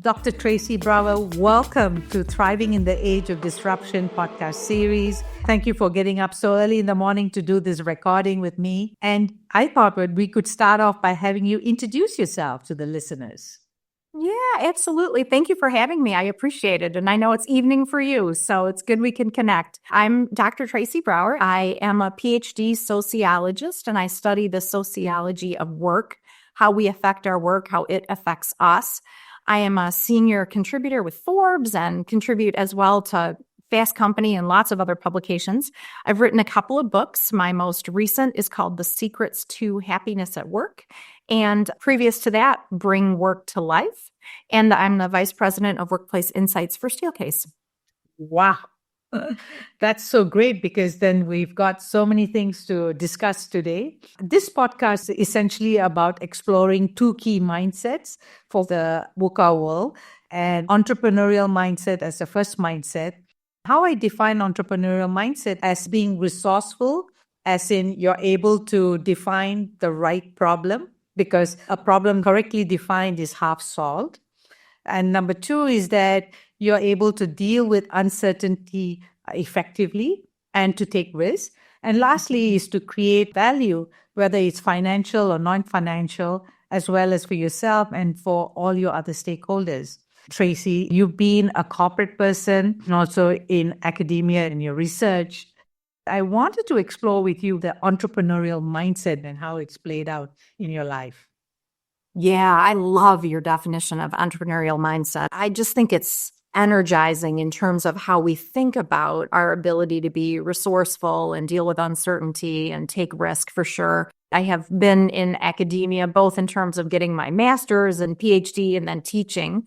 Dr. Tracy Brower. Welcome to Thriving in the Age of Disruption podcast series. Thank you for getting up so early in the morning to do this recording with me. And I thought we could start off by having you introduce yourself to the listeners. Yeah, absolutely. Thank you for having me. I appreciate it. And I know it's evening for you, so it's good we can connect. I'm Dr. Tracy Brower. I am a PhD sociologist, and I study the sociology of work, how we affect our work, how it affects us. I am a senior contributor with Forbes and contribute as well to Fast Company and lots of other publications. I've written a couple of books. My most recent is called The Secrets to Happiness at Work. And previous to that, Bring Work to Life. And I'm the Vice President of Workplace Insights for Steelcase. Wow. That's so great, because then we've got so many things to discuss today. This podcast is essentially about exploring two key mindsets for the VUCA world, and entrepreneurial mindset as the first mindset. How I define entrepreneurial mindset as being resourceful, as in you're able to define the right problem, because a problem correctly defined is half solved. And number two is that you're able to deal with uncertainty effectively and to take risks. And lastly is to create value, whether it's financial or non-financial, as well as for yourself and for all your other stakeholders. Tracy, you've been a corporate person and also in academia in your research. I wanted to explore with you the entrepreneurial mindset and how it's played out in your life. Yeah, I love your definition of entrepreneurial mindset. I just think it's energizing in terms of how we think about our ability to be resourceful and deal with uncertainty and take risk, for sure. I have been in academia, both in terms of getting my master's and PhD and then teaching.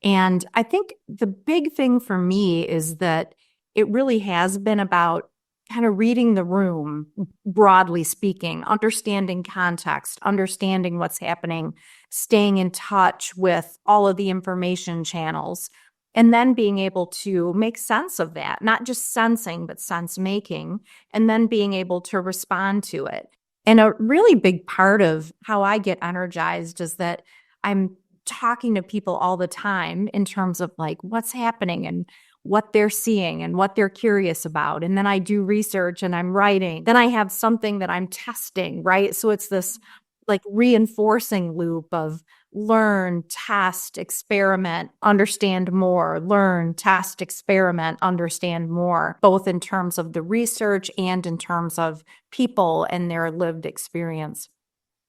And I think the big thing for me is that it really has been about kind of reading the room, broadly speaking, understanding context, understanding what's happening, staying in touch with all of the information channels, and then being able to make sense of that, not just sensing, but sense making, and then being able to respond to it. And a really big part of how I get energized is that I'm talking to people all the time in terms of like what's happening and what they're seeing and what they're curious about. And then I do research and I'm writing. Then I have something that I'm testing, right? So it's this like reinforcing loop of learn, test, experiment, understand more, learn, test, experiment, understand more, both in terms of the research and in terms of people and their lived experience.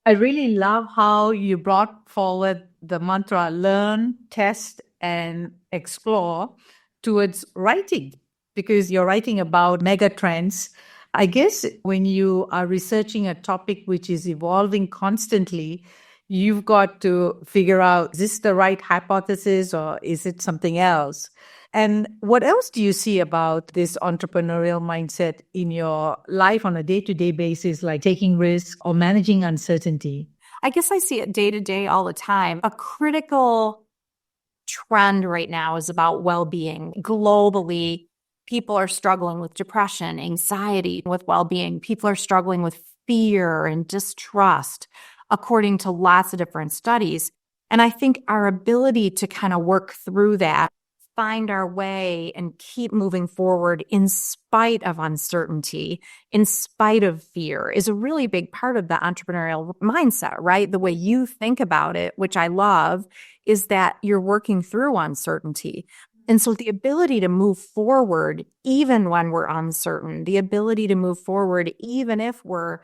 I really love how you brought forward the mantra learn, test, and explore towards writing, because you're writing about mega trends. I guess when you are researching a topic which is evolving constantly, you've got to figure out, is this the right hypothesis or is it something else? And what else do you see about this entrepreneurial mindset in your life on a day-to-day basis, like taking risks or managing uncertainty? I guess I see it day to day all the time. A critical trend right now is about well-being. Globally, people are struggling with depression, anxiety, with well-being. People are struggling with fear and distrust, according to lots of different studies. And I think our ability to kind of work through that, find our way and keep moving forward in spite of uncertainty, in spite of fear, is a really big part of the entrepreneurial mindset, right? The way you think about it, which I love, is that you're working through uncertainty. And so the ability to move forward, even when we're uncertain, the ability to move forward, even if we're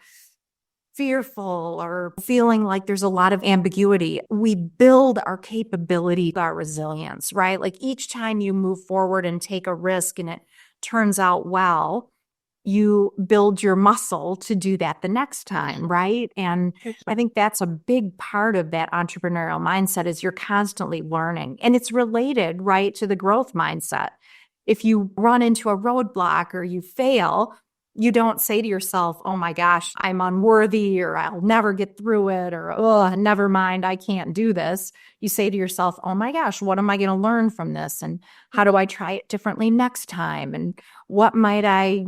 fearful or feeling like there's a lot of ambiguity, we build our capability, our resilience, right? Like each time you move forward and take a risk and it turns out well, you build your muscle to do that the next time, right? And I think that's a big part of that entrepreneurial mindset is you're constantly learning. And it's related, right, to the growth mindset. If you run into a roadblock or you fail, you don't say to yourself, oh my gosh, I'm unworthy, or I'll never get through it, or oh, never mind, I can't do this. You say to yourself, oh my gosh, what am I going to learn from this? And how do I try it differently next time? And what might I,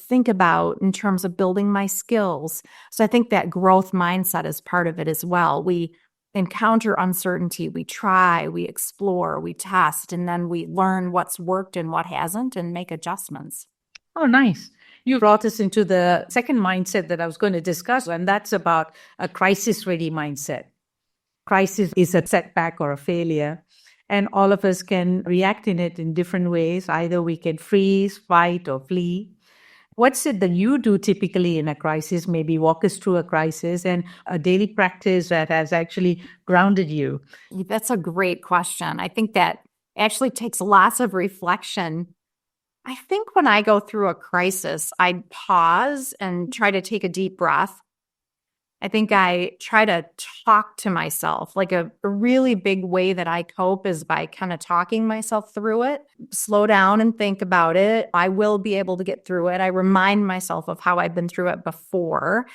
think about in terms of building my skills? So I think that growth mindset is part of it as well. We encounter uncertainty, we try, we explore, we test, and then we learn what's worked and what hasn't and make adjustments. Oh, nice. You brought us into the second mindset that I was going to discuss, and that's about a crisis ready mindset. Crisis is a setback or a failure, and all of us can react in it in different ways. Either we can freeze, fight, or flee. What's it that you do typically in a crisis? Maybe walk us through a crisis and a daily practice that has actually grounded you. That's a great question. I think that actually takes lots of reflection. I think when I go through a crisis, I pause and try to take a deep breath. I think I try to talk to myself. Like a really big way that I cope is by kind of talking myself through it. Slow down and think about it. I will be able to get through it. I remind myself of how I've been through it before.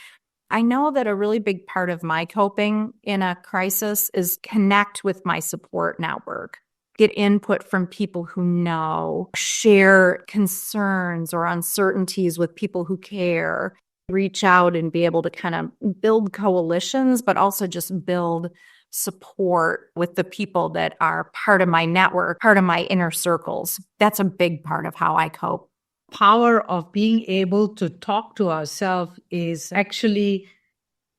I know that a really big part of my coping in a crisis is connect with my support network. Get input from people who know, share concerns or uncertainties with people who care, reach out and be able to kind of build coalitions, but also just build support with the people that are part of my network, part of my inner circles. That's a big part of how I cope. Power of being able to talk to ourselves is actually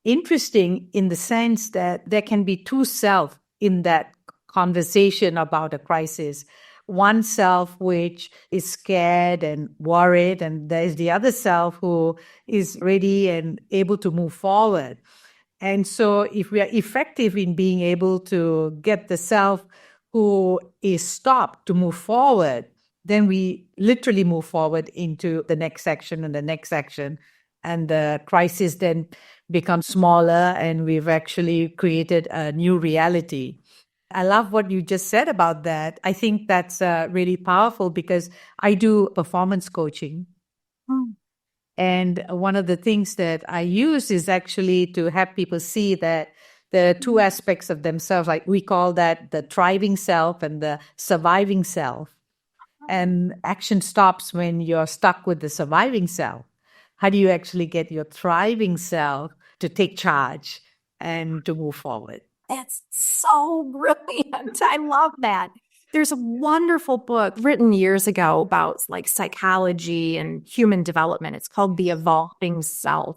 interesting in the sense that there can be two self in that conversation about a crisis. One self which is scared and worried, and there's the other self who is ready and able to move forward. And so if we are effective in being able to get the self who is stopped to move forward, then we literally move forward into the next section and the next section. And the crisis then becomes smaller, and we've actually created a new reality. I love what you just said about that. I think that's really powerful because I do performance coaching. And one of the things that I use is actually to have people see that there are two aspects of themselves. Like we call that the thriving self and the surviving self. And action stops when you're stuck with the surviving self. How do you actually get your thriving self to take charge and to move forward? That's so brilliant. I love that. There's a wonderful book written years ago about like psychology and human development. It's called The Evolving Self.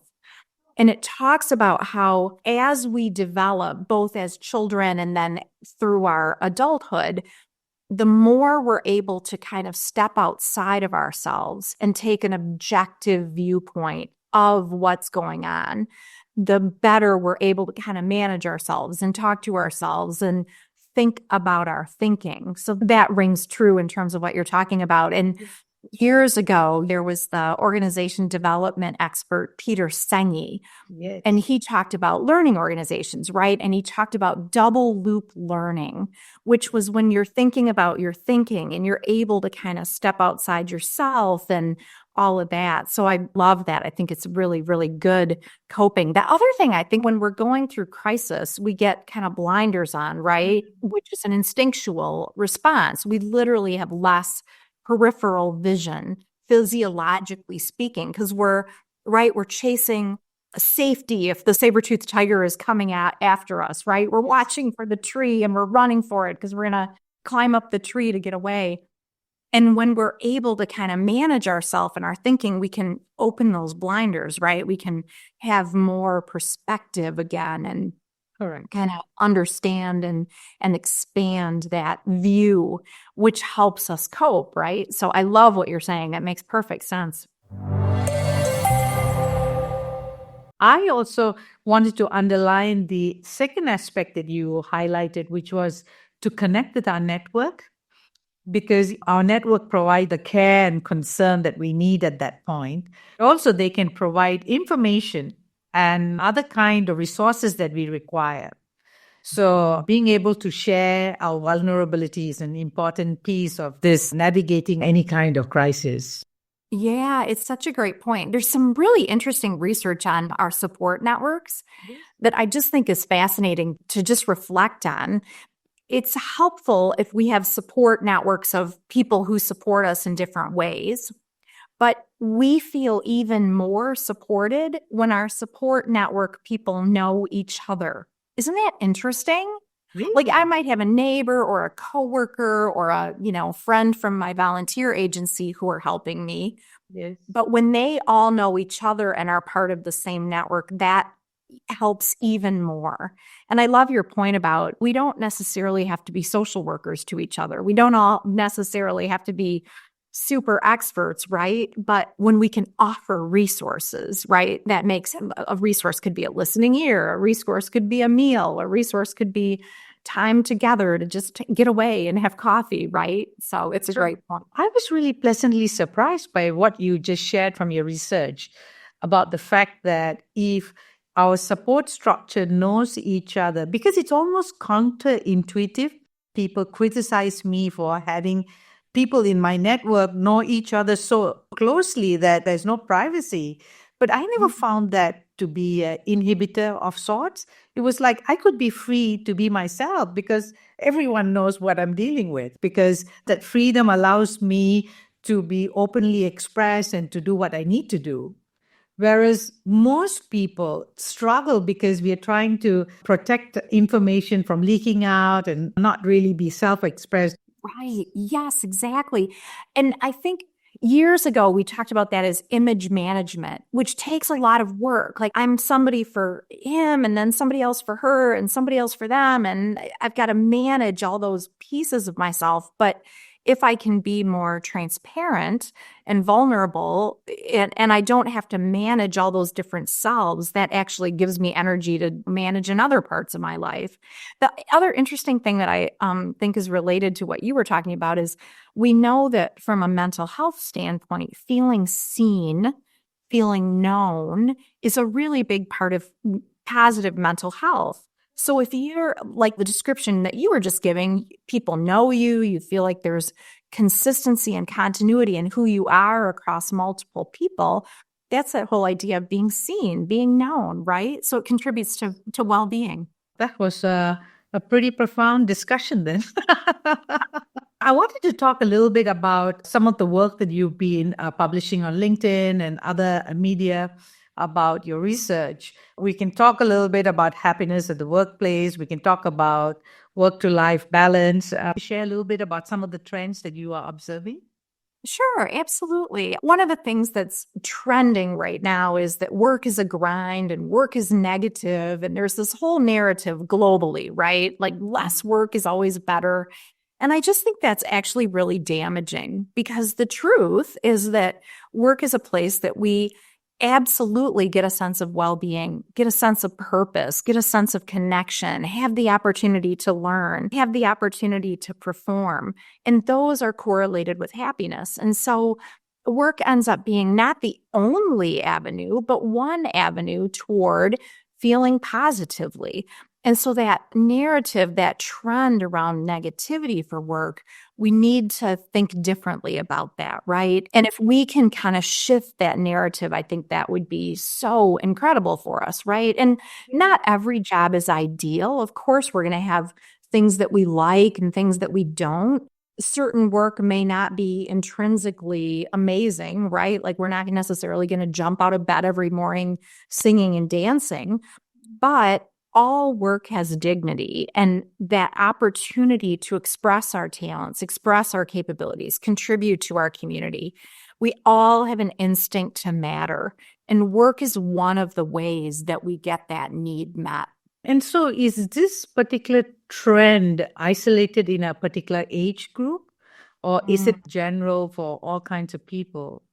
And it talks about how as we develop, both as children and then through our adulthood, the more we're able to kind of step outside of ourselves and take an objective viewpoint of what's going on, the better we're able to kind of manage ourselves and talk to ourselves and think about our thinking. So that rings true in terms of what you're talking about. And years ago, there was the organization development expert, Peter Senge, Yes. and he talked about learning organizations, right? And he talked about double loop learning, which was when you're thinking about your thinking and you're able to kind of step outside yourself and all of that. So I love that. I think it's really, really good coping. The other thing, I think when we're going through crisis, we get kind of blinders on, right? Which is an instinctual response. We literally have less peripheral vision, physiologically speaking, because we're chasing safety if the saber-toothed tiger is coming after us, right? We're watching for the tree and we're running for it because we're going to climb up the tree to get away. And when we're able to kind of manage ourselves and our thinking, we can open those blinders, right? We can have more perspective again and Correct. kind of understand and expand that view, which helps us cope, right? So I love what you're saying. That makes perfect sense. I also wanted to underline the second aspect that you highlighted, which was to connect with our network, because our network provide the care and concern that we need at that point. Also, they can provide information and other kind of resources that we require. So being able to share our vulnerability is an important piece of this navigating any kind of crisis. Yeah, it's such a great point. There's some really interesting research on our support networks that I just think is fascinating to just reflect on. It's helpful if we have support networks of people who support us in different ways, but we feel even more supported when our support network people know each other. Isn't that interesting? Like I Really? might have a neighbor or a coworker or a, friend from my volunteer agency who are helping me. Yes. But when they all know each other and are part of the same network, that helps even more. And I love your point about we don't necessarily have to be social workers to each other. We don't all necessarily have to be super experts, right? But when we can offer resources, right, that makes a resource could be a listening ear, a resource could be a meal, a resource could be time together to just get away and have coffee, right? So it's a That's right. great point. I was really pleasantly surprised by what you just shared from your research about the fact that if our support structure knows each other, because it's almost counterintuitive, people criticize me for having people in my network know each other so closely that there's no privacy. But I never found that to be an inhibitor of sorts. It was like I could be free to be myself because everyone knows what I'm dealing with, because that freedom allows me to be openly expressed and to do what I need to do. Whereas most people struggle because we are trying to protect information from leaking out and not really be self expressed. Right. Yes, exactly. And I think years ago, we talked about that as image management, which takes a lot of work. Like I'm somebody for him and then somebody else for her and somebody else for them. And I've got to manage all those pieces of myself. But if I can be more transparent and vulnerable and I don't have to manage all those different selves, that actually gives me energy to manage in other parts of my life. The other interesting thing that I think is related to what you were talking about is we know that from a mental health standpoint, feeling seen, feeling known is a really big part of positive mental health. So if you're like the description that you were just giving, people know you, you feel like there's consistency and continuity in who you are across multiple people. That's that whole idea of being seen, being known, right? So it contributes to well-being. That was a pretty profound discussion then. I wanted to talk a little bit about some of the work that you've been publishing on LinkedIn and other media about your research. We can talk a little bit about happiness at the workplace. We can talk about work to life balance. Share a little bit about some of the trends that you are observing. Sure, absolutely. One of the things that's trending right now is that work is a grind and work is negative. And there's this whole narrative globally, right? Like less work is always better. And I just think that's actually really damaging because the truth is that work is a place that we absolutely get a sense of well-being, get a sense of purpose, get a sense of connection, have the opportunity to learn, have the opportunity to perform. And those are correlated with happiness. And so work ends up being not the only avenue, but one avenue toward feeling positively. And so that narrative, that trend around negativity for work, we need to think differently about that, right? And if we can kind of shift that narrative, I think that would be so incredible for us, right? And not every job is ideal. Of course, we're going to have things that we like and things that we don't. Certain work may not be intrinsically amazing, right? Like we're not necessarily going to jump out of bed every morning singing and dancing, but all work has dignity, and that opportunity to express our talents, express our capabilities, contribute to our community. We all have an instinct to matter, and work is one of the ways that we get that need met. And so, is this particular trend isolated in a particular age group, or is it general for all kinds of people?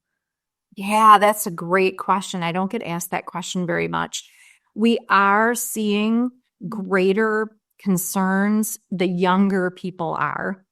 Yeah, that's a great question. I don't get asked that question very much. We are seeing greater concerns the younger people are.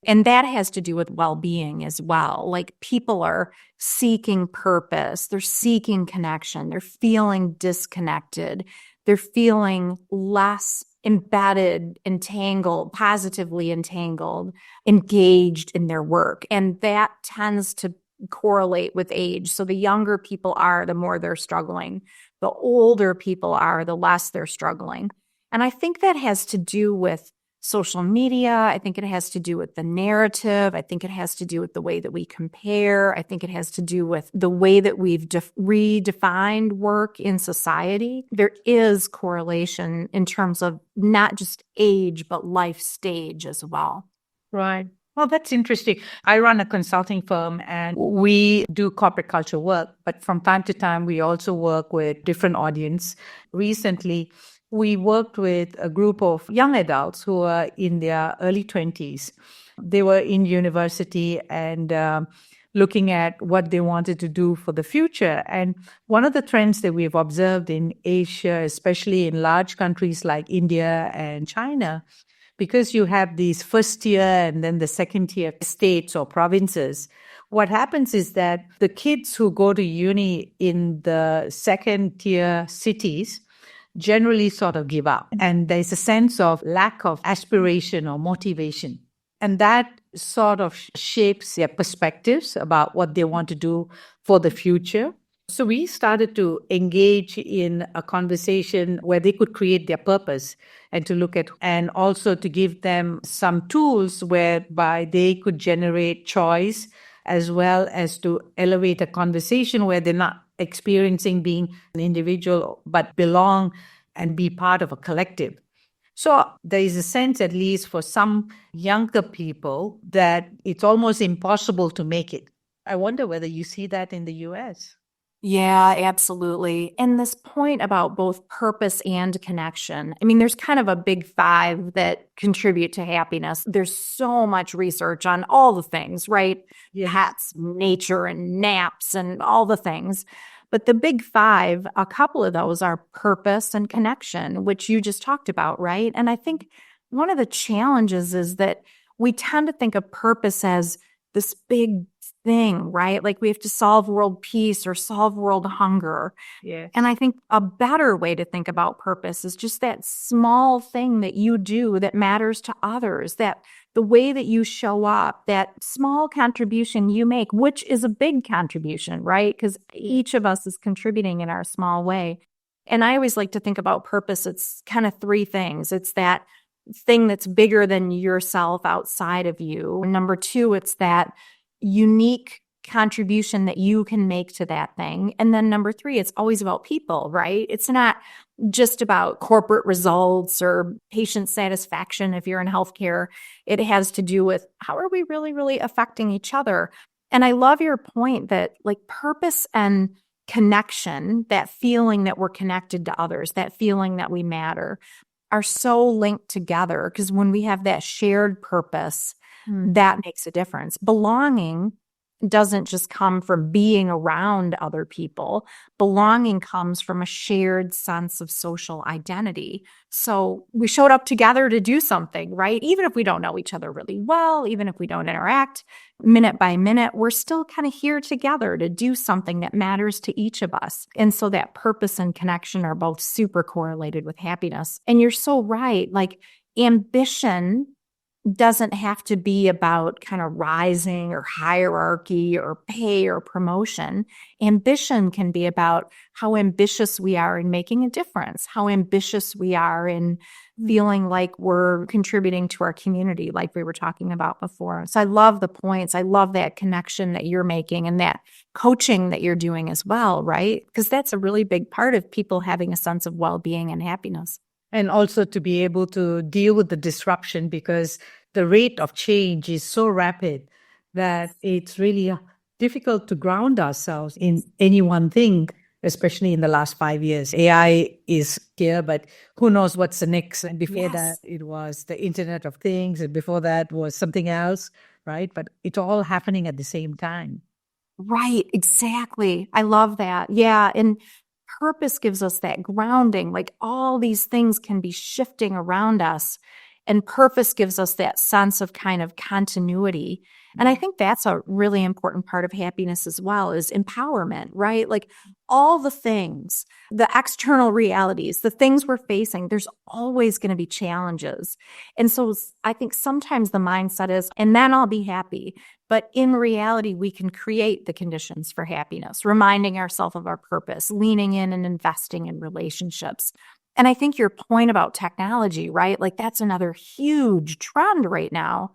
And that has to do with well-being as well. Like people are seeking purpose, they're seeking connection, they're feeling disconnected, they're feeling less embedded, entangled, positively entangled, engaged in their work. And that tends to correlate with age. So the younger people are, the more they're struggling. The older people are, the less they're struggling. And I think that has to do with social media. I think it has to do with the narrative. I think it has to do with the way that we compare. I think it has to do with the way that we've redefined work in society. There is correlation in terms of not just age, but life stage as well. Right. Well, that's interesting. I run a consulting firm and we do corporate culture work, but from time to time, we also work with different audience. Recently, we worked with a group of young adults who are in their early 20s. They were in university and looking at what they wanted to do for the future. And one of the trends that we've observed in Asia, especially in large countries like India and China, because you have these first tier and then the second tier states or provinces, what happens is that the kids who go to uni in the second tier cities generally sort of give up. And there's a sense of lack of aspiration or motivation. And that sort of shapes their perspectives about what they want to do for the future. So we started to engage in a conversation where they could create their purpose and to look at, and also to give them some tools whereby they could generate choice as well as to elevate a conversation where they're not experiencing being an individual, but belong and be part of a collective. So there is a sense, at least for some younger people, that it's almost impossible to make it. I wonder whether you see that in the US. Yeah, absolutely. And this point about both purpose and connection, I mean, there's kind of a big five that contribute to happiness. There's so much research on all the things, right? Yes. Pets, nature, and naps, and all the things. But the big five, a couple of those are purpose and connection, which you just talked about, right? And I think one of the challenges is that we tend to think of purpose as this big thing, right? Like we have to solve world peace or solve world hunger. Yes. And I think a better way to think about purpose is just that small thing that you do that matters to others, that the way that you show up, that small contribution you make, which is a big contribution, right? Because each of us is contributing in our small way. And I always like to think about purpose. It's kind of three things. It's that thing that's bigger than yourself outside of you. Number two, it's that unique contribution that you can make to that thing. And then number three, it's always about people, right? It's not just about corporate results or patient satisfaction if you're in healthcare. It has to do with how are we really, really affecting each other? And I love your point that like purpose and connection, that feeling that we're connected to others, that feeling that we matter, are so linked together because when we have that shared purpose, that makes a difference. Belonging doesn't just come from being around other people. Belonging comes from a shared sense of social identity. So we showed up together to do something, right? Even if we don't know each other really well, even if we don't interact minute by minute, we're still kind of here together to do something that matters to each of us. And so that purpose and connection are both super correlated with happiness. And you're so right. Like ambition doesn't have to be about kind of rising or hierarchy or pay or promotion. Ambition can be about how ambitious we are in making a difference, how ambitious we are in feeling like we're contributing to our community, like we were talking about before. So I love the points. I love that connection that you're making and that coaching that you're doing as well, right? Because that's a really big part of people having a sense of well-being and happiness. And also to be able to deal with the disruption because the rate of change is so rapid that it's really difficult to ground ourselves in any one thing, especially in the last 5 years. AI is here, but who knows what's the next? And before that, it was the Internet of Things. And before that was something else, right? But it's all happening at the same time. Right, exactly. I love that. Yeah. And purpose gives us that grounding. Like all these things can be shifting around us. And purpose gives us that sense of kind of continuity. And I think that's a really important part of happiness as well is empowerment, right? Like all the things, the external realities, the things we're facing, there's always going to be challenges. And so I think sometimes the mindset is, and then I'll be happy. But in reality, we can create the conditions for happiness, reminding ourselves of our purpose, leaning in and investing in relationships. And I think your point about technology, right? Like that's another huge trend right now.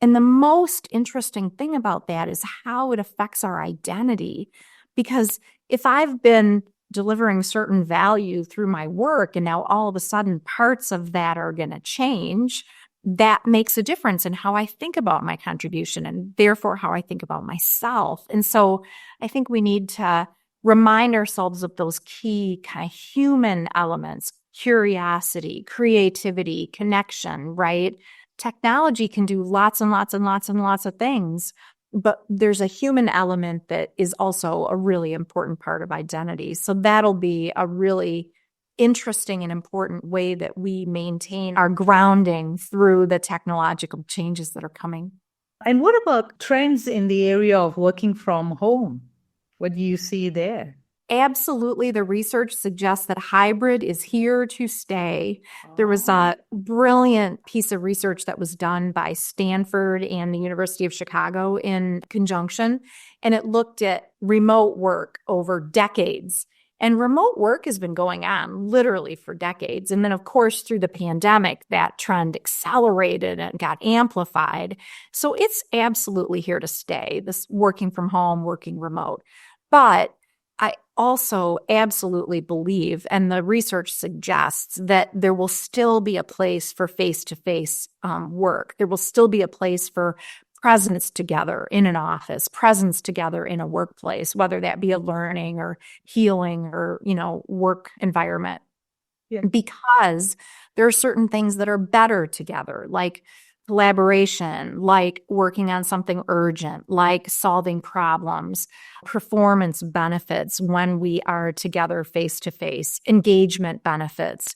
And the most interesting thing about that is how it affects our identity. Because if I've been delivering certain value through my work and now all of a sudden parts of that are going to change, that makes a difference in how I think about my contribution and therefore how I think about myself. And so I think we need to remind ourselves of those key kind of human elements: curiosity, creativity, connection, right? Technology can do lots and lots and lots and lots of things, but there's a human element that is also a really important part of identity. So that'll be a really interesting and important way that we maintain our grounding through the technological changes that are coming. And what about trends in the area of working from home? What do you see there? Absolutely. The research suggests that hybrid is here to stay. There was a brilliant piece of research that was done by Stanford and the University of Chicago in conjunction, and it looked at remote work over decades. And remote work has been going on literally for decades. And then, of course, through the pandemic, that trend accelerated and got amplified. So it's absolutely here to stay, this working from home, working remote. But I also absolutely believe, and the research suggests, that there will still be a place for face-to-face work. There will still be a place for presence together in an office, presence together in a workplace, whether that be a learning or healing or, work environment. Yeah. Because there are certain things that are better together, like collaboration, like working on something urgent, like solving problems, performance benefits when we are together face to face, engagement benefits,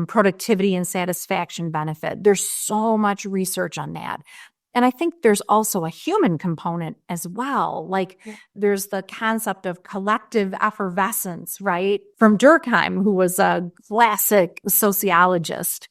productivity and satisfaction benefit. There's so much research on that. And I think there's also a human component as well. Like there's the concept of collective effervescence, right? From Durkheim, who was a classic sociologist.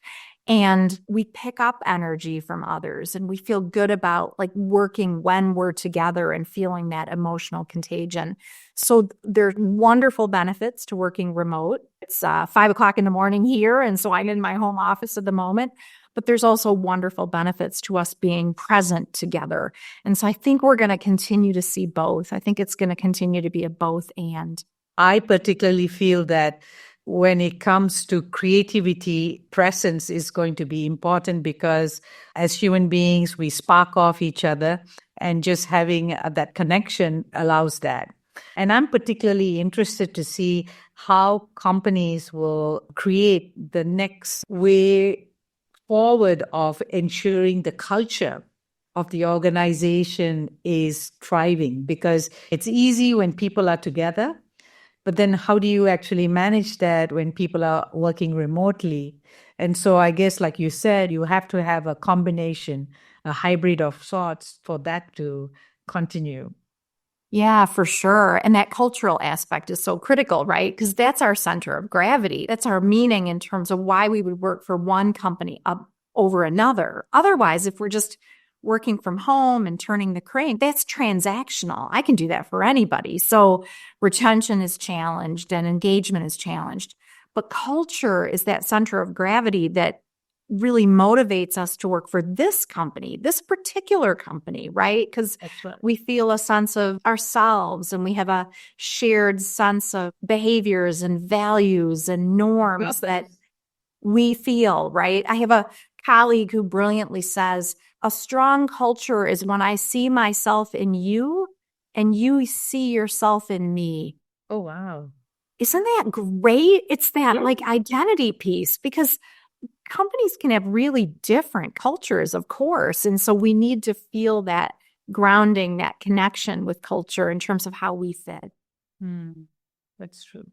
And we pick up energy from others and we feel good about like working when we're together and feeling that emotional contagion. So there's wonderful benefits to working remote. It's 5:00 in the morning here. And so I'm in my home office at the moment. But there's also wonderful benefits to us being present together. And so I think we're going to continue to see both. I think it's going to continue to be a both and. I particularly feel that when it comes to creativity, presence is going to be important because as human beings, we spark off each other, and just having that connection allows that. And I'm particularly interested to see how companies will create the next way forward of ensuring the culture of the organization is thriving, because it's easy when people are together. But then how do you actually manage that when people are working remotely? And so I guess, like you said, you have to have a combination, a hybrid of sorts for that to continue. Yeah, for sure. And that cultural aspect is so critical, right? Because that's our center of gravity. That's our meaning in terms of why we would work for one company up over another. Otherwise, if we're just working from home and turning the crank, that's transactional. I can do that for anybody. So retention is challenged and engagement is challenged. But culture is that center of gravity that really motivates us to work for this company, this particular company, right? Because we feel a sense of ourselves and we have a shared sense of behaviors and values and norms that we feel, right? I have a colleague who brilliantly says, a strong culture is when I see myself in you and you see yourself in me. Oh, wow. Isn't that great? It's that like identity piece, because companies can have really different cultures, of course. And so we need to feel that grounding, that connection with culture in terms of how we fit. That's true.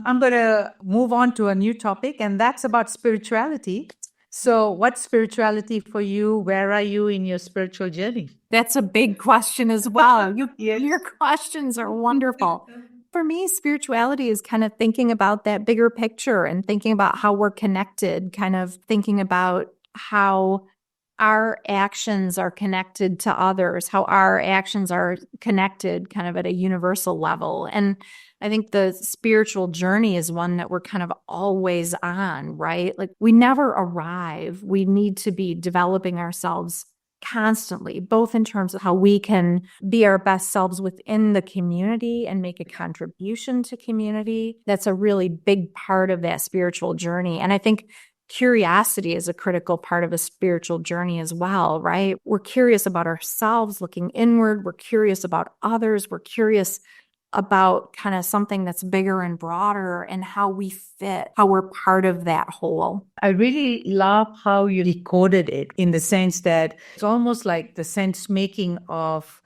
I'm going to move on to a new topic, and that's about spirituality. So what's spirituality for you? Where are you in your spiritual journey? That's a big question as well. Your questions are wonderful. For me, spirituality is kind of thinking about that bigger picture and thinking about how we're connected, kind of thinking about how our actions are connected to others, how our actions are connected kind of at a universal level. And I think the spiritual journey is one that we're kind of always on, right? Like we never arrive. We need to be developing ourselves constantly, both in terms of how we can be our best selves within the community and make a contribution to community. That's a really big part of that spiritual journey. And I think curiosity is a critical part of a spiritual journey as well, right? We're curious about ourselves, looking inward. We're curious about others. We're curious about kind of something that's bigger and broader and how we fit, how we're part of that whole. I really love how you decoded it in the sense that it's almost like the sense making of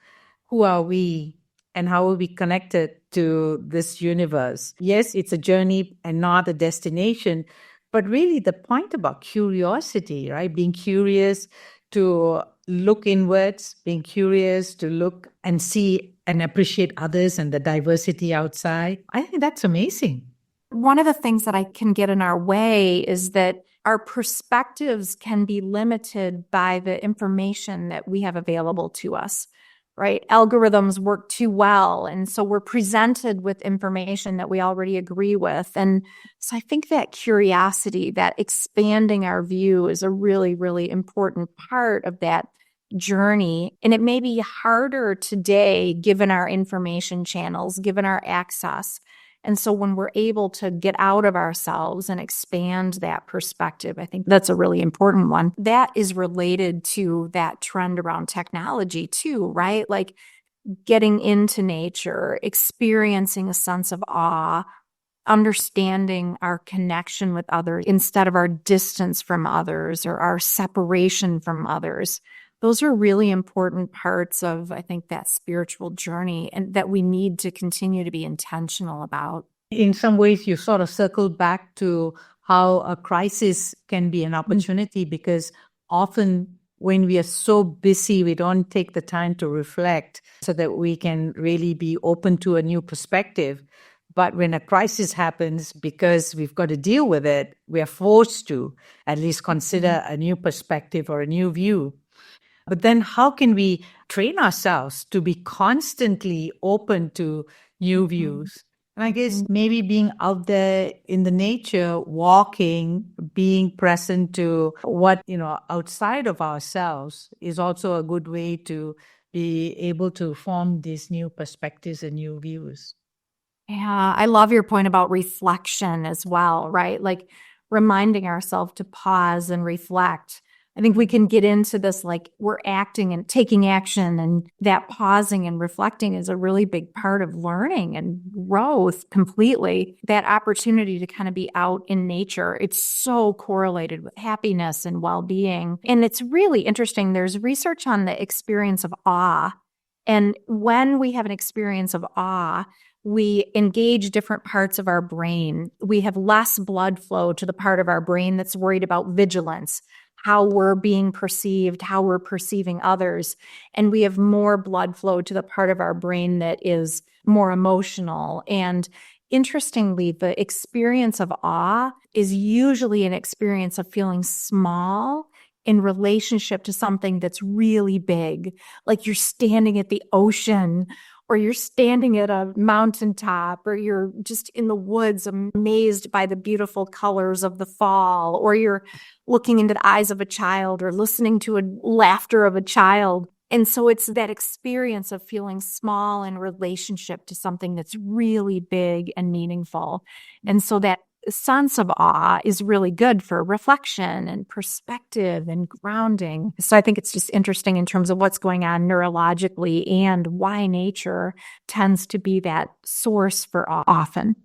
who are we and how are we connected to this universe. Yes, it's a journey and not a destination, but really the point about curiosity, right? Being curious to look inwards, being curious to look and see and appreciate others and the diversity outside. I think that's amazing. One of the things that I can get in our way is that our perspectives can be limited by the information that we have available to us, right? Algorithms work too well. And so we're presented with information that we already agree with. And so I think that curiosity, that expanding our view is a really, really important part of that journey. And it may be harder today, given our information channels, given our access. And so when we're able to get out of ourselves and expand that perspective, I think that's a really important one. That is related to that trend around technology too, right? Like getting into nature, experiencing a sense of awe, understanding our connection with others instead of our distance from others or our separation from others. Those are really important parts of, I think, that spiritual journey and that we need to continue to be intentional about. In some ways, you sort of circle back to how a crisis can be an opportunity because often when we are so busy, we don't take the time to reflect so that we can really be open to a new perspective. But when a crisis happens, because we've got to deal with it, we are forced to at least consider a new perspective or a new view. But then how can we train ourselves to be constantly open to new views? And I guess maybe being out there in the nature, walking, being present to what, outside of ourselves is also a good way to be able to form these new perspectives and new views. Yeah, I love your point about reflection as well, right? Like reminding ourselves to pause and reflect. I think we can get into this like we're acting and taking action, and that pausing and reflecting is a really big part of learning and growth completely. That opportunity to kind of be out in nature, it's so correlated with happiness and well-being. And it's really interesting. There's research on the experience of awe. And when we have an experience of awe, we engage different parts of our brain. We have less blood flow to the part of our brain that's worried about vigilance, how we're being perceived, how we're perceiving others. And we have more blood flow to the part of our brain that is more emotional. And interestingly, the experience of awe is usually an experience of feeling small in relationship to something that's really big, like you're standing at the ocean, or you're standing at a mountaintop, or you're just in the woods amazed by the beautiful colors of the fall, or you're looking into the eyes of a child or listening to a laughter of a child. And so it's that experience of feeling small in relationship to something that's really big and meaningful. And so that sense of awe is really good for reflection and perspective and grounding. So I think it's just interesting in terms of what's going on neurologically and why nature tends to be that source for awe often.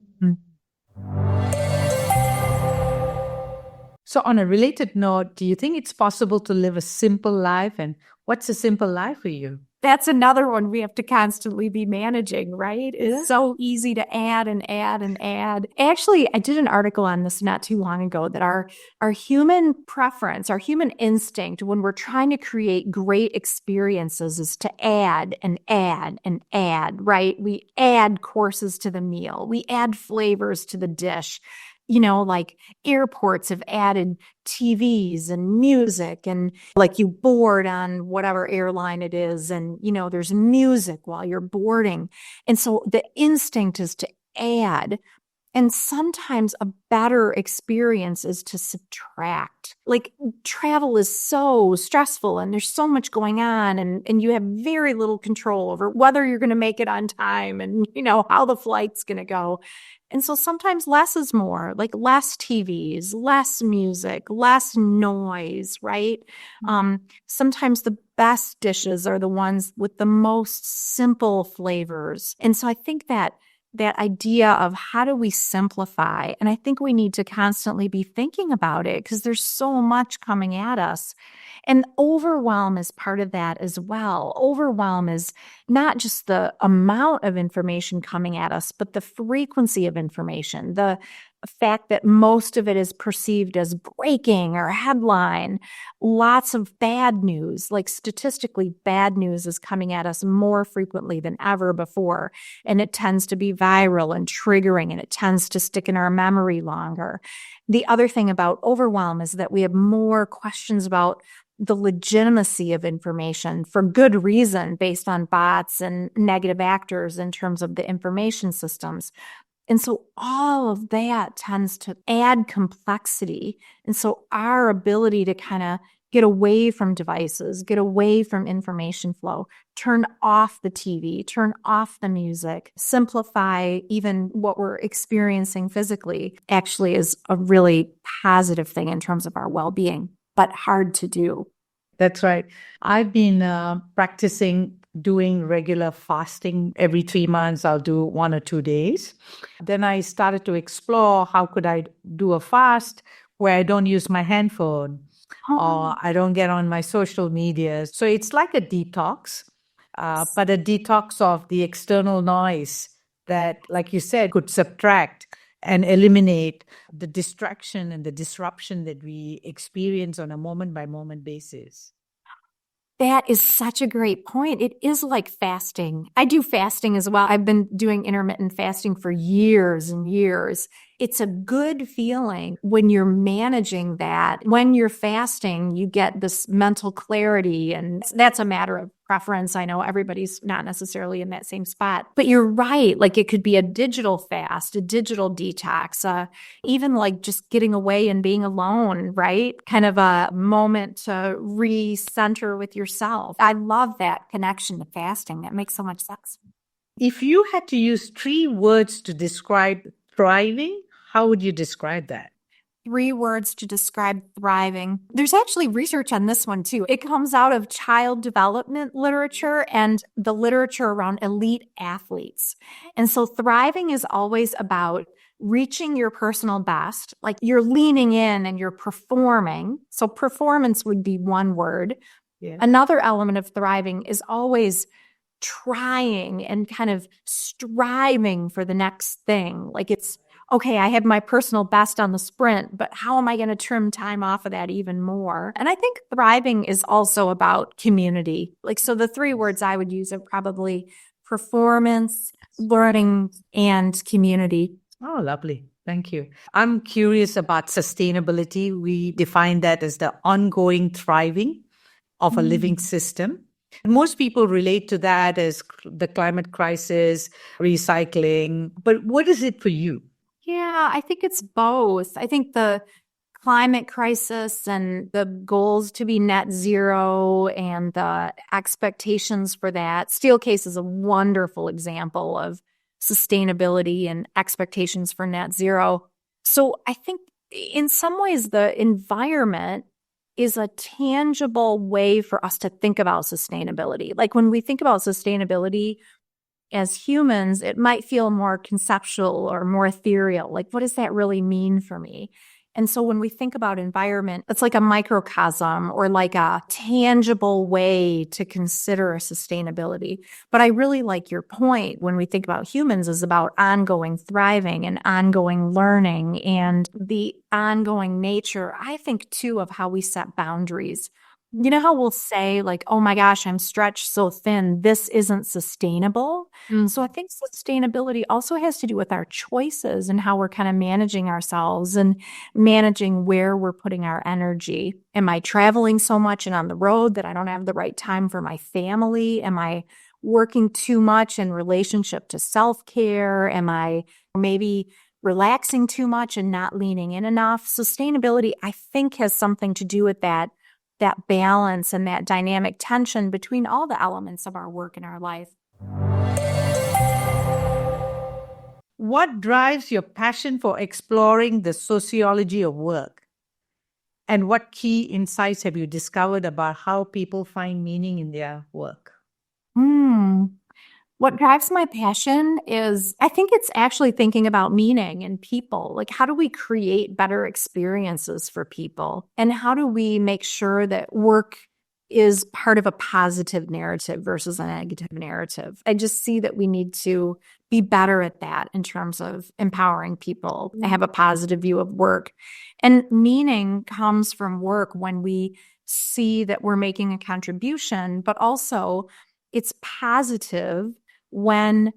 So on a related note, do you think it's possible to live a simple life? And what's a simple life for you? That's another one we have to constantly be managing, right? It's so easy to add and add and add. Actually, I did an article on this not too long ago that our human preference, our human instinct when we're trying to create great experiences is to add and add and add, right? We add courses to the meal. We add flavors to the dish. Like airports have added TVs and music, and like you board on whatever airline it is, and there's music while you're boarding. And so the instinct is to add. And sometimes a better experience is to subtract. Like travel is so stressful and there's so much going on, and you have very little control over whether you're going to make it on time and, how the flight's going to go. And so sometimes less is more, like less TVs, less music, less noise, right? Sometimes the best dishes are the ones with the most simple flavors. And so I think that idea of how do we simplify? And I think we need to constantly be thinking about it because there's so much coming at us. And overwhelm is part of that as well. Overwhelm is not just the amount of information coming at us, but the frequency of information, the fact that most of it is perceived as breaking or headline, lots of bad news, like statistically bad news is coming at us more frequently than ever before. And it tends to be viral and triggering, and it tends to stick in our memory longer. The other thing about overwhelm is that we have more questions about the legitimacy of information for good reason based on bots and negative actors in terms of the information systems. And so all of that tends to add complexity. And so our ability to kind of get away from devices, get away from information flow, turn off the TV, turn off the music, simplify even what we're experiencing physically actually is a really positive thing in terms of our well-being, but hard to do. That's right. I've been practicing doing regular fasting. Every 3 months, I'll do 1 or 2 days. Then I started to explore how could I do a fast where I don't use my handphone or I don't get on my social media. So it's like a detox, but a detox of the external noise that, like you said, could subtract and eliminate the distraction and the disruption that we experience on a moment-by-moment basis. That is such a great point. It is like fasting. I do fasting as well. I've been doing intermittent fasting for years and years. It's a good feeling when you're managing that. When you're fasting, you get this mental clarity, and that's a matter of preference. I know everybody's not necessarily in that same spot, but you're right. Like it could be a digital fast, a digital detox, even like just getting away and being alone, right? Kind of a moment to recenter with yourself. I love that connection to fasting. That makes so much sense. If you had to use 3 words to describe thriving, how would you describe that? 3 words to describe thriving. There's actually research on this one too. It comes out of child development literature and the literature around elite athletes. And so thriving is always about reaching your personal best, like you're leaning in and you're performing. So performance would be one word. Yeah. Another element of thriving is always trying and kind of striving for the next thing. Like it's, okay, I have my personal best on the sprint, but how am I going to trim time off of that even more? And I think thriving is also about community. Like, so the 3 words I would use are probably performance, learning, and community. Oh, lovely. Thank you. I'm curious about sustainability. We define that as the ongoing thriving of a living system. Most people relate to that as the climate crisis, recycling. But what is it for you? Yeah, I think it's both. I think the climate crisis and the goals to be net zero and the expectations for that. Steelcase is a wonderful example of sustainability and expectations for net zero. So I think in some ways the environment is a tangible way for us to think about sustainability. Like when we think about sustainability as humans, it might feel more conceptual or more ethereal. Like, what does that really mean for me? And so when we think about environment, it's like a microcosm or like a tangible way to consider sustainability. But I really like your point when we think about humans is about ongoing thriving and ongoing learning and the ongoing nature, I think, too, of how we set boundaries. You know how we'll say, like, oh my gosh, I'm stretched so thin, this isn't sustainable. So I think sustainability also has to do with our choices and how we're kind of managing ourselves and managing where we're putting our energy. Am I traveling so much and on the road that I don't have the right time for my family? Am I working too much in relationship to self-care? Am I maybe relaxing too much and not leaning in enough? Sustainability, I think, has something to do with that balance and that dynamic tension between all the elements of our work and our life. What drives your passion for exploring the sociology of work? And what key insights have you discovered about how people find meaning in their work? What drives my passion is, I think it's actually thinking about meaning and people. Like, how do we create better experiences for people? And how do we make sure that work is part of a positive narrative versus a negative narrative? I just see that we need to be better at that in terms of empowering people to have a positive view of work. And meaning comes from work when we see that we're making a contribution, but also it's positive when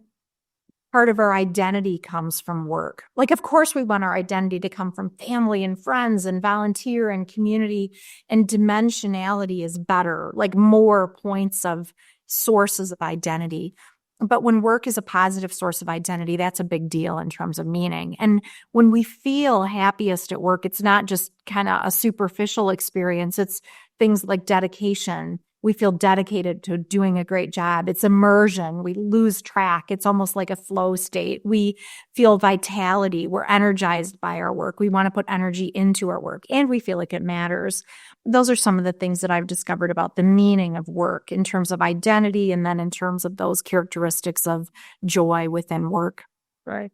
part of our identity comes from work. Like, of course, we want our identity to come from family and friends and volunteer and community, and dimensionality is better, like more points of sources of identity. But when work is a positive source of identity, that's a big deal in terms of meaning. And when we feel happiest at work, it's not just kind of a superficial experience. It's things like dedication. We feel dedicated to doing a great job. It's immersion. We lose track. It's almost like a flow state. We feel vitality. We're energized by our work. We want to put energy into our work, and we feel like it matters. Those are some of the things that I've discovered about the meaning of work in terms of identity, and then in terms of those characteristics of joy within work. Right.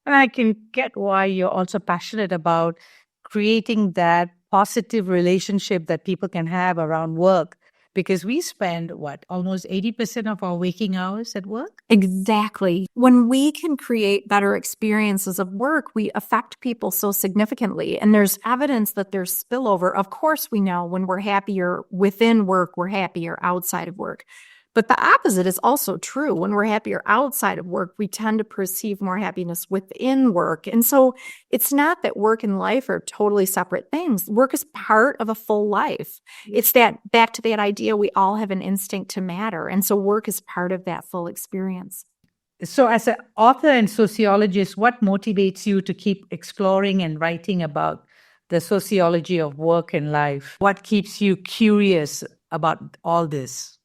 And I can get why you're also passionate about creating that positive relationship that people can have around work. Because we spend, almost 80% of our waking hours at work? Exactly. When we can create better experiences of work, we affect people so significantly. And there's evidence that there's spillover. Of course, we know when we're happier within work, we're happier outside of work. But the opposite is also true. When we're happier outside of work, we tend to perceive more happiness within work. And so it's not that work and life are totally separate things. Work is part of a full life. It's that back to that idea we all have an instinct to matter. And so work is part of that full experience. So as an author and sociologist, what motivates you to keep exploring and writing about the sociology of work and life? What keeps you curious about all this?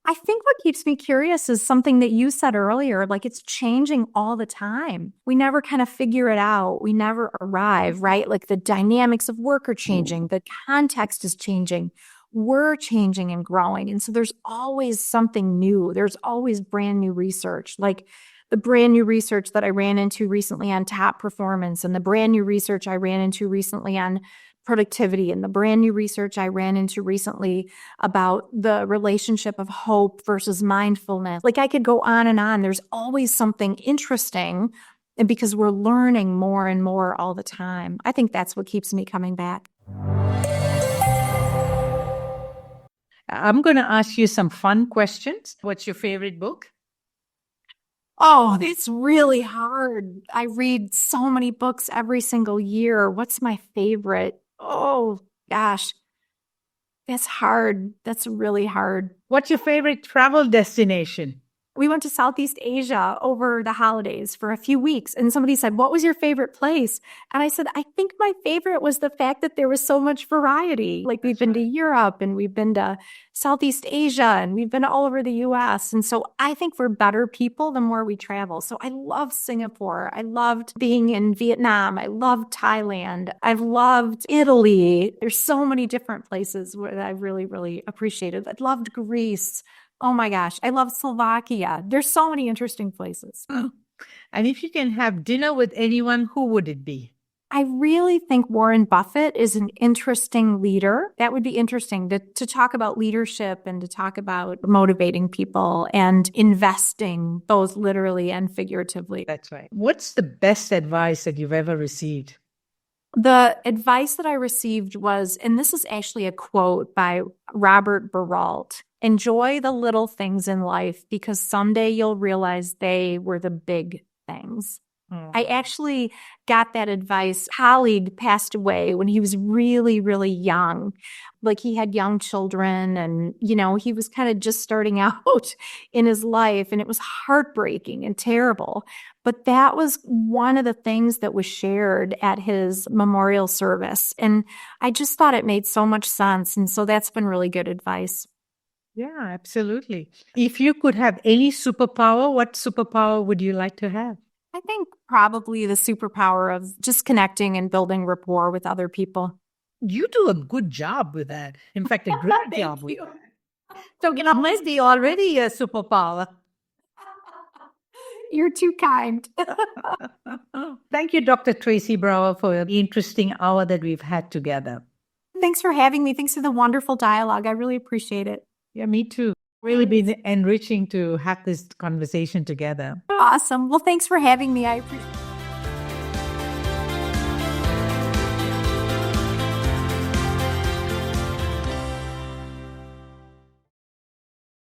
I think what keeps me curious is something that you said earlier, like it's changing all the time. We never kind of figure it out. We never arrive, right? Like the dynamics of work are changing. The context is changing. We're changing and growing. And so there's always something new. There's always brand new research, like the brand new research that I ran into recently on top performance, and the brand new research I ran into recently on productivity, and the brand new research I ran into recently about the relationship of hope versus mindfulness. Like I could go on and on. There's always something interesting, and because we're learning more and more all the time. I think that's what keeps me coming back. I'm going to ask you some fun questions. What's your favorite book? Oh, it's really hard. I read so many books every single year. What's my favorite? Oh, gosh. That's hard. That's really hard. What's your favorite travel destination? We went to Southeast Asia over the holidays for a few weeks, and somebody said, "What was your favorite place?" And I said, "I think my favorite was the fact that there was so much variety. Like we've been to Europe, and we've been to Southeast Asia, and we've been all over the US. And so I think we're better people the more we travel. So I love Singapore. I loved being in Vietnam. I loved Thailand. I've loved Italy. There's so many different places where I really, really appreciated. I loved Greece. Oh my gosh, I love Slovakia. There's so many interesting places. And if you can have dinner with anyone, who would it be? I really think Warren Buffett is an interesting leader. That would be interesting to talk about leadership and to talk about motivating people and investing, both literally and figuratively. That's right. What's the best advice that you've ever received? The advice that I received was, and this is actually a quote by Robert Baralt, enjoy the little things in life because someday you'll realize they were the big things. I actually got that advice. A colleague passed away when he was really, really young. Like he had young children and, he was kind of just starting out in his life and it was heartbreaking and terrible. But that was one of the things that was shared at his memorial service. And I just thought it made so much sense. And so that's been really good advice. Yeah, absolutely. If you could have any superpower, what superpower would you like to have? I think probably the superpower of just connecting and building rapport with other people. You do a good job with that. In fact, a great job with you. that. So it must be already a superpower. You're too kind. Thank you, Dr. Tracy Brower, for the interesting hour that we've had together. Thanks for having me. Thanks for the wonderful dialogue. I really appreciate it. Yeah, me too. Really been enriching to have this conversation together. Awesome. Well, thanks for having me. I appreciate it.